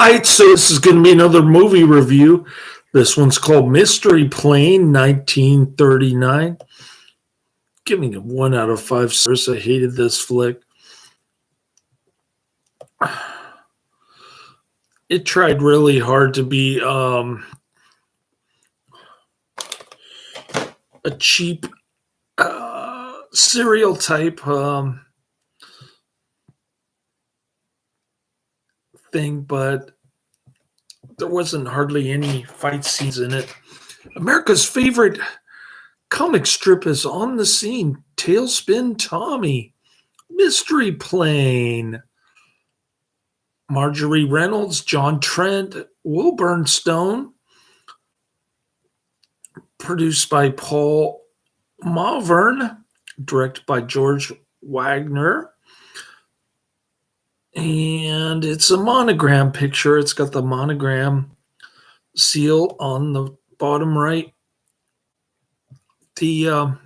right, so this is going to be another movie review. This one's called Mystery Plane, 1939. Giving it 1 out of 5 stars. I hated this flick. It tried really hard to be a cheap serial type thing, but there wasn't hardly any fight scenes in it. America's favorite comic strip is on the scene. Tailspin Tommy, Mystery Plane. Marjorie Reynolds, John Trent, Wilburn Stone. Produced by Paul Malvern, directed by George Wagner. And it's a monogram picture. It's got the monogram seal on the bottom right. The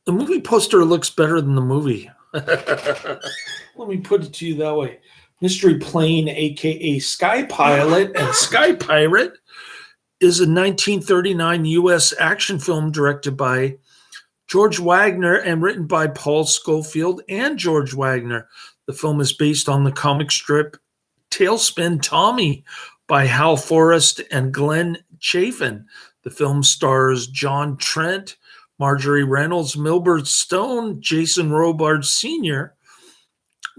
movie poster looks better than the movie. Let me put it to you that way. Mystery Plane, aka Sky Pilot and Sky Pirate, is a 1939 U.S. action film directed by George Wagner and written by Paul Scofield and George Wagner. The film is based on the comic strip Tailspin Tommy by Hal Forrest and Glenn Chafin. The film stars John Trent, Marjorie Reynolds, Milburn Stone, Jason Robards Sr.,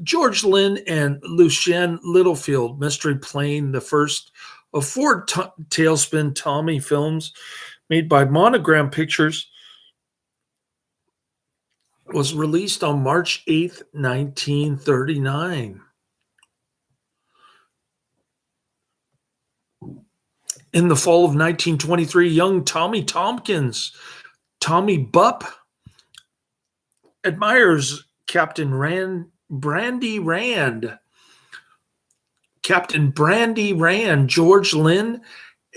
George Lynn, and Lucien Littlefield. Mystery Plane, the first of 4 Tailspin Tommy films made by Monogram Pictures, was released on March 8th, 1939. In the fall of 1923, young Tommy Tompkins, Tommy Bupp, admires Captain Brandy Rand. Captain Brandy Rand, George Lynn,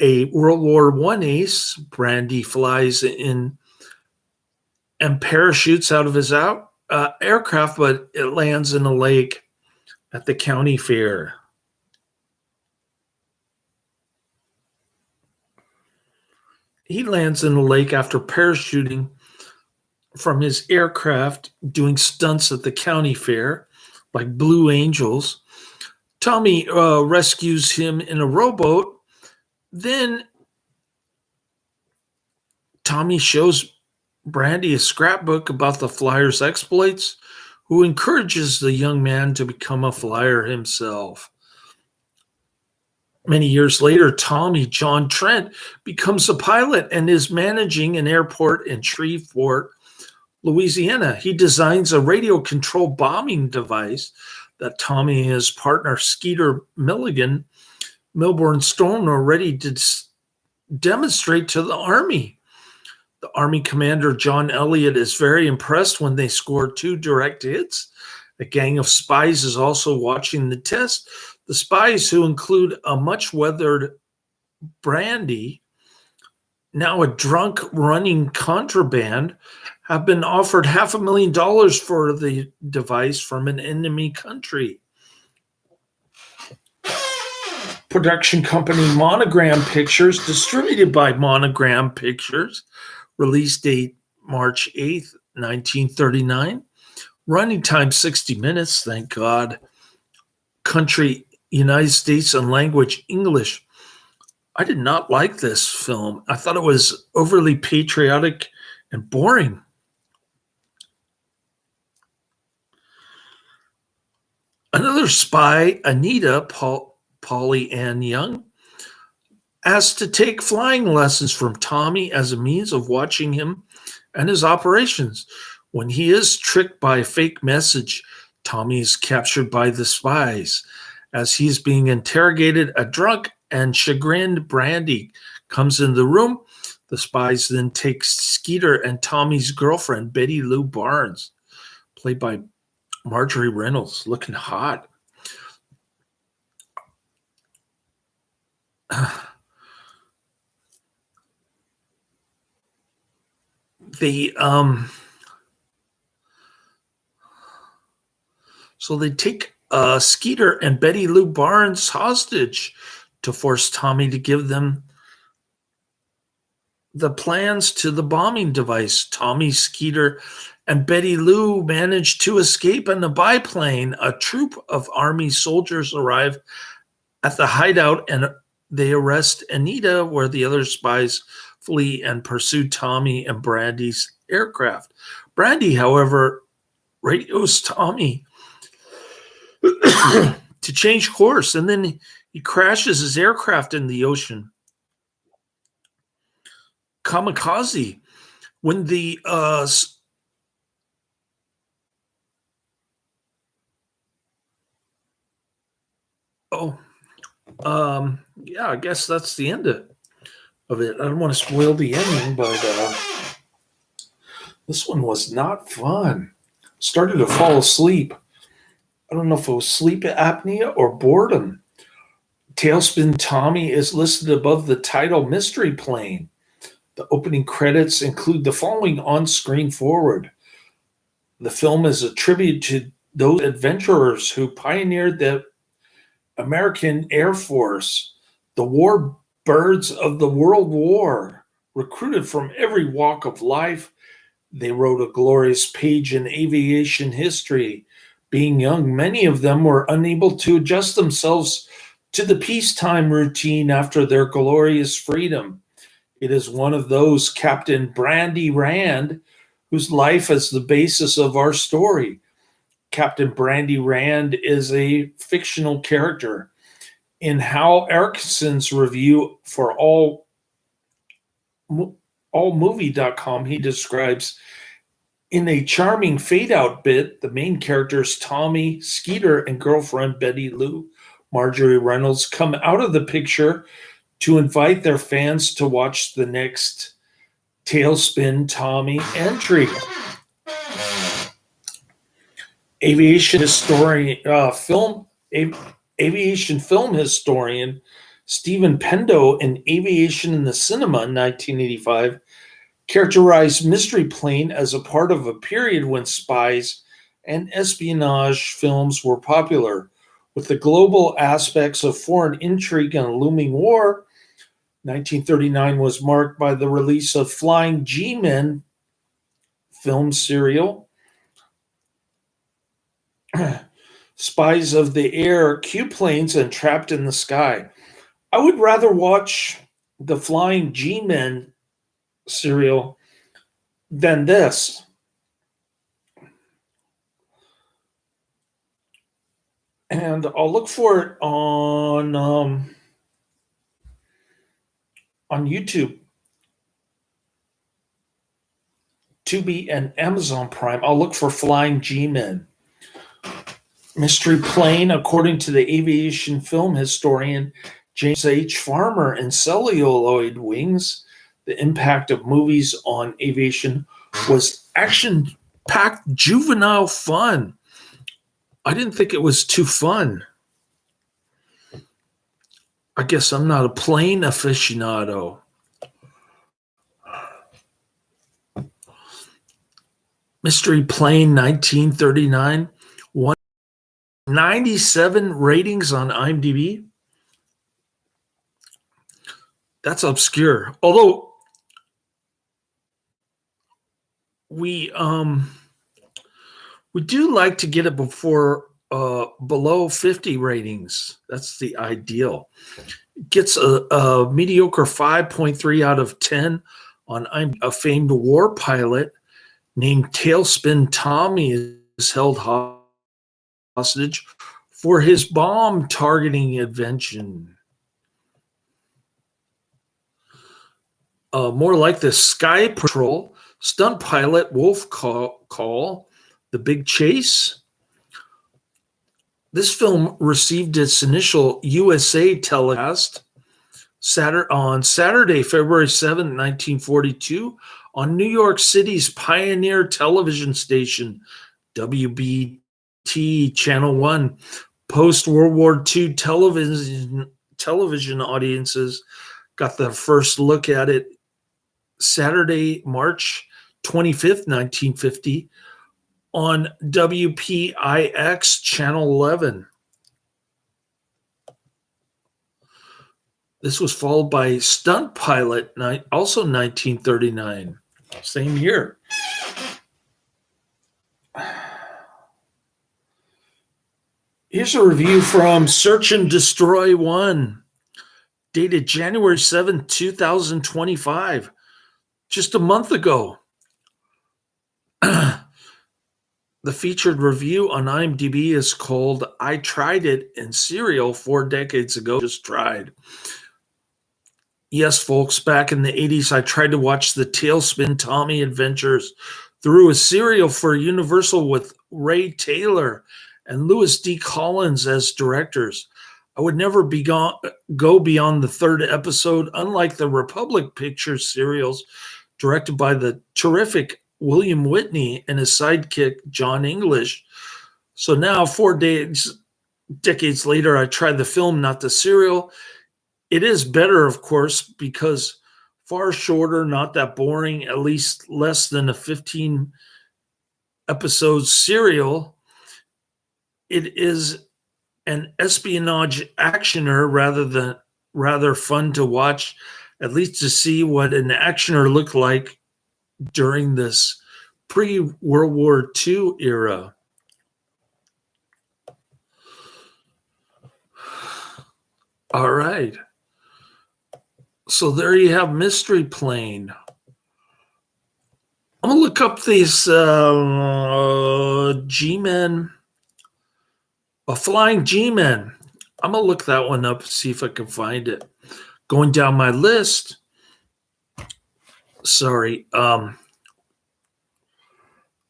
a World War I ace. Brandy flies in and parachutes out of his aircraft, but it lands in a lake at the county fair. He lands in a lake after parachuting from his aircraft, doing stunts at the county fair, like Blue Angels. Tommy rescues him in a rowboat. Then Tommy shows Brandy a scrapbook about the flyer's exploits, who encourages the young man to become a flyer himself. Many years later, Tommy John Trent becomes a pilot and is managing an airport in Shreveport, Louisiana. He designs a radio-controlled bombing device that Tommy and his partner Skeeter Milligan, Milburn Stone, are ready to demonstrate to the Army. The Army commander, John Elliott, is very impressed when they score 2 direct hits. A gang of spies is also watching the test. The spies, who include a much-weathered Brandy, now a drunk running contraband, have been offered $500,000 for the device from an enemy country. Production company Monogram Pictures, distributed by Monogram Pictures. Release date March 8th, 1939. Running time 60 minutes, thank God. Country United States and language English. I did not like this film. I thought it was overly patriotic and boring. Another spy, Anita Polly Ann Young, asked to take flying lessons from Tommy as a means of watching him and his operations. When he is tricked by a fake message, Tommy is captured by the spies. As he's being interrogated, a drunk and chagrined Brandy comes in the room. The spies then take Skeeter and Tommy's girlfriend, Betty Lou Barnes, played by Marjorie Reynolds, looking hot. So they take Skeeter and Betty Lou Barnes hostage to force Tommy to give them the plans to the bombing device. Tommy, Skeeter, and Betty Lou manage to escape in a biplane. A troop of Army soldiers arrive at the hideout and they arrest Anita, where the other spies flee and pursue Tommy and Brandy's aircraft. Brandy, however, radios Tommy to change course, and then he crashes his aircraft in the ocean. Kamikaze. When the yeah, I guess that's the end of it. I don't want to spoil the ending, but this one was not fun. Started to fall asleep. I don't know if it was sleep apnea or boredom. Tailspin Tommy is listed above the title Mystery Plane. The opening credits include the following on-screen forward. The film is a tribute to those adventurers who pioneered the American Air Force, the warbirds of the World War, recruited from every walk of life. They wrote a glorious page in aviation history. Being young, many of them were unable to adjust themselves to the peacetime routine after their glorious freedom. It is one of those, Captain Brandy Rand, whose life is the basis of our story. Captain Brandy Rand is a fictional character. In Hal Erickson's review for allmovie.com, he describes, in a charming fade-out bit, the main characters Tommy, Skeeter, and girlfriend Betty Lou, Marjorie Reynolds, come out of the picture to invite their fans to watch the next Tailspin Tommy entry. Aviation film historian Stephen Pendo in Aviation in the Cinema in 1985 characterized Mystery Plane as a part of a period when spies and espionage films were popular. With the global aspects of foreign intrigue and a looming war, 1939 was marked by the release of Flying G-Men film serial, Spies of the Air, Q-Planes, and Trapped in the Sky. I would rather watch the Flying G-Men serial than this. And I'll look for it on YouTube, Tubi, and Amazon Prime. I'll look for Flying G-Men. Mystery Plane, according to the aviation film historian James H. Farmer and Celluloid Wings, the impact of movies on aviation was action-packed juvenile fun. I didn't think it was too fun. I guess I'm not a plane aficionado. Mystery Plane 1939, 197 ratings on IMDb. That's obscure. Although we do like to get it before below 50 ratings. That's the ideal. It gets a mediocre 5.3 out of 10 on a famed war pilot named Tailspin Tommy is held hostage for his bomb targeting invention. More like the Sky Patrol, stunt pilot Wolf Call, The Big Chase. This film received its initial USA telecast on Saturday, February 7, 1942, on New York City's pioneer television station, WBT Channel 1. Post-World War II television audiences got their first look at it Saturday, March 25th, 1950, on WPIX Channel 11. This was followed by Stunt Pilot, also 1939, same year. Here's a review from Search and Destroy 1, dated January 7th, 2025, just a month ago. The featured review on IMDb is called I Tried It in Serial 4 decades ago. Just tried. Yes, folks, back in the 80s, I tried to watch the Tailspin Tommy adventures through a serial for Universal with Ray Taylor and Louis D. Collins as directors. I would never go beyond the third episode, unlike the Republic Pictures serials directed by the terrific William Whitney and his sidekick, John English. So now, 4 decades later, I tried the film, not the serial. It is better, of course, because far shorter, not that boring, at least less than a 15-episode serial. It is an espionage actioner rather fun to watch, at least to see what an actioner looked like during this pre-World War II era. All right. So there you have Mystery Plane. I'm going to look up these G-Men, Flying G-Men. I'm going to look that one up, see if I can find it. Going down my list. Sorry. I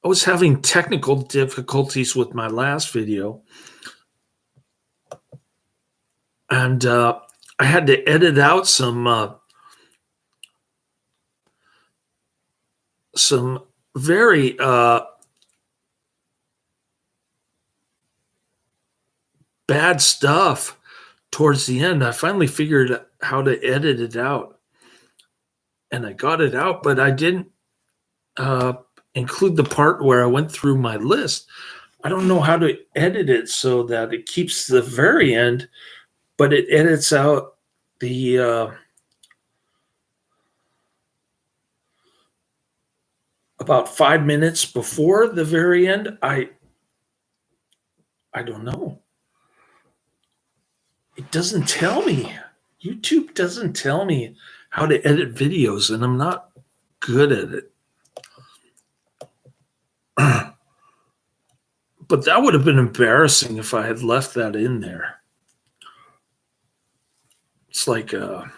was having technical difficulties with my last video. And I had to edit out some very bad stuff towards the end. I finally figured how to edit it out. And I got it out, but I didn't include the part where I went through my list. I don't know how to edit it so that it keeps the very end, but it edits out the about 5 minutes before the very end. I don't know. It doesn't tell me. YouTube doesn't tell me how to edit videos, and I'm not good at it. But that would have been embarrassing if I had left that in there. It's like I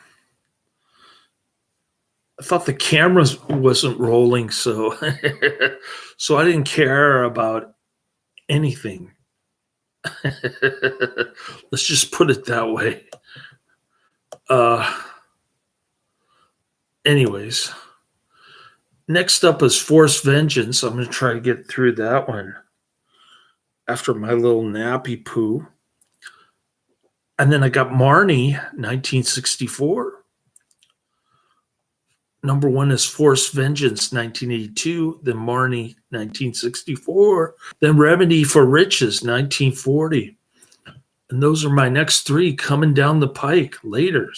thought the camera wasn't rolling, so so I didn't care about anything. Let's just put it that way. Anyways, next up is Force Vengeance. I'm going to try to get through that one after my little nappy poo. And then I got Marnie, 1964. Number one is Force Vengeance, 1982. Then Marnie, 1964. Then Remedy for Riches, 1940. And those are my next three coming down the pike later.